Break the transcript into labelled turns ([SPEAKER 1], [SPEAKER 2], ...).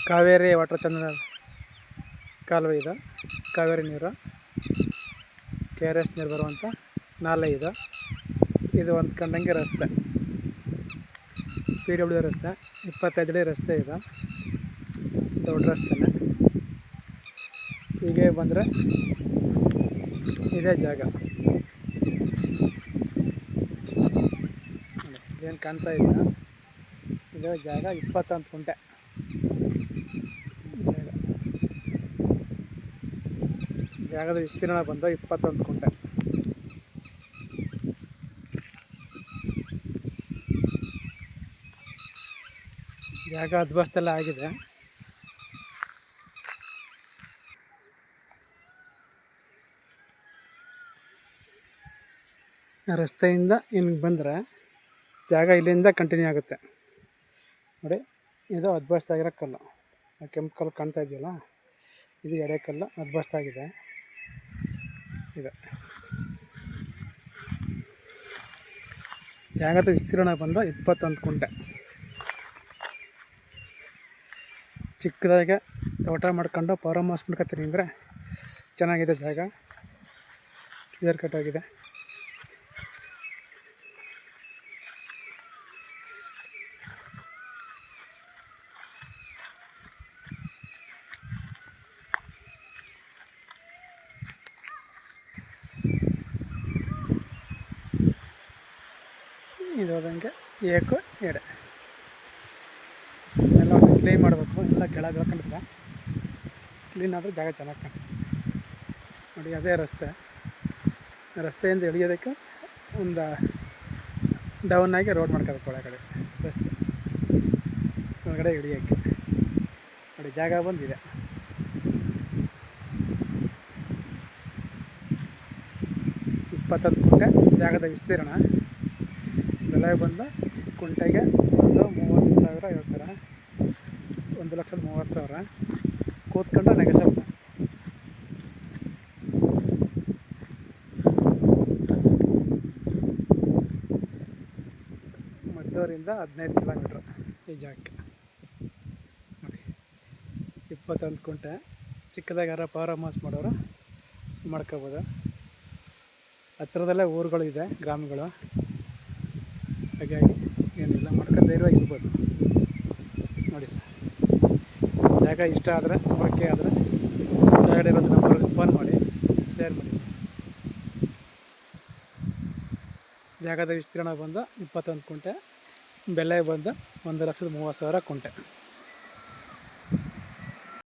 [SPEAKER 1] Kaveri water channel ಕಾಲುವೆ ಇದೆ. ಕಾವೇರಿ ನೀರು ಕೆ ಆರ್ ಎಸ್ ನೀರು ಬರುವಂಥ ನಾಲೆ ಇದೆ. ಇದು ಒಂದು ಕಂಡಂಗೆ ರಸ್ತೆ, ಪಿ ಡಬ್ಲ್ಯೂ ರಸ್ತೆ, 25 ಅಡಿ ರಸ್ತೆ ಇದೆ, ದೊಡ್ಡ ರಸ್ತೆನೇ. ಹೀಗೆ ಬಂದರೆ ಇದೇ ಜಾಗ. ಏನು ಕಾಣ್ತಾ ಇಲ್ಲ, ಇದೇ ಜಾಗ. 21 ಕುಂಟೆ ಜಾಗ. ಜಾಗದ ವಿಸ್ತೀರ್ಣ ಬಂದು 21 ಕುಂಟೆ. ಜಾಗ ಅದ್ಬಸ್ತೆಲ್ಲ ಆಗಿದೆ. ರಸ್ತೆಯಿಂದ ಇಲ್ಲಿಗೆ ಬಂದರೆ ಜಾಗ ಇಲ್ಲಿಂದ ಕಂಟಿನ್ಯೂ ಆಗುತ್ತೆ ನೋಡಿ. ಇದು ಅದ್ಬಸ್ತಾಗಿರೋ ಕಲ್ಲು, ಕೆಂಪು ಕಲ್ಲು ಕಾಣ್ತಾ ಇದೆಯಲ್ಲ, ಇದು ಎರೆ ಕಲ್ಲು, ಅದ್ಬಸ್ತಾಗಿದೆ. ಇದೆ ಜಾಗದ ವಿಸ್ತೀರ್ಣ ಬಂದು 21 ಕುಂಟೆ. ಚಿಕ್ಕದಾಗೆ ತೋಟ ಮಾಡ್ಕೊಂಡು ಫಾರಮ್ ಹೌಸ್ ಮಾಡ್ಕೊತೀನಿ ಅಂದರೆ ಚೆನ್ನಾಗಿದೆ ಜಾಗ. ಕ್ಲಿಯರ್ ಕಟ್ ಆಗಿದೆ. ಇದು ಹೋದಂಗೆ ಏಕು ಎಡೆ ಎಲ್ಲ ಕ್ಲೀನ್ ಮಾಡಬೇಕು. ಎಲ್ಲ ಕೆಳಗೆ ಹಾಕೊಂಡಿದ್ರೆ ಕ್ಲೀನ್ ಆದರೆ ಜಾಗ ಚೆನ್ನಾಗಿ ಕಾಣುತ್ತೆ ನೋಡಿ. ಅದೇ ರಸ್ತೆಯಿಂದ ಇಳಿಯೋದಕ್ಕೆ ಒಂದು ಡೌನ್ ಆಗಿ ರೋಡ್ ಮಾಡ್ಕೋಬೇಕು ಒಳಗಡೆ. ರಸ್ತೆ ಒಳಗಡೆ ಇಳಿಯೋಕ್ಕೆ ನೋಡಿ ಜಾಗ ಬಂದಿದೆ. ಇಪ್ಪತ್ತೊಂದು ಕುಂಟೆ ಜಾಗದ ವಿಸ್ತೀರ್ಣ. ಬೆಲೆ ಬಂದು ಕುಂಟೆಗೆ ಒಂದು 30,000 ಹೇಳ್ತಾರೆ. 1,30,000 ಕೂತ್ಕೊಂಡು ನೆಗೆಸೋದು. ಮದ್ದೂರಿಂದ 15 ಕಿಲೋಮೀಟ್ರ್ ಈ ಜಾಗಕ್ಕೆ ನೋಡಿ. 21 ಕುಂಟೆ. ಚಿಕ್ಕದಾಗಿ ಯಾರೋ ಫಾರಮ್ ಹೌಸ್ ಮಾಡೋರು ಮಾಡ್ಕೋಬೋದು. ಹತ್ತಿರದಲ್ಲೇ ಊರುಗಳು ಇದೆ, ಗ್ರಾಮಗಳು. ಹಾಗಾಗಿ ಏನಿಲ್ಲ, ಮಾಡ್ಕೊಂಡು ಧೈರ್ಯವಾಗಿ ಇರ್ಬೋದು ನೋಡಿ ಸರ್. ಜಾಗ ಇಷ್ಟ ಆದರೆ, ಓಕೆ ಆದರೆ ಕೆಳಗಡೆ ಇರೋದು ನಂಬರ್ಗೆ ಫೋನ್ ಮಾಡಿ, ಶೇರ್ ಮಾಡಿ. ಜಾಗದ ವಿಸ್ತೀರ್ಣ ಬಂದು 21 ಕುಂಟೆ. ಬೆಲೆ ಬಂದು 1,30,000 ಕುಂಟೆ.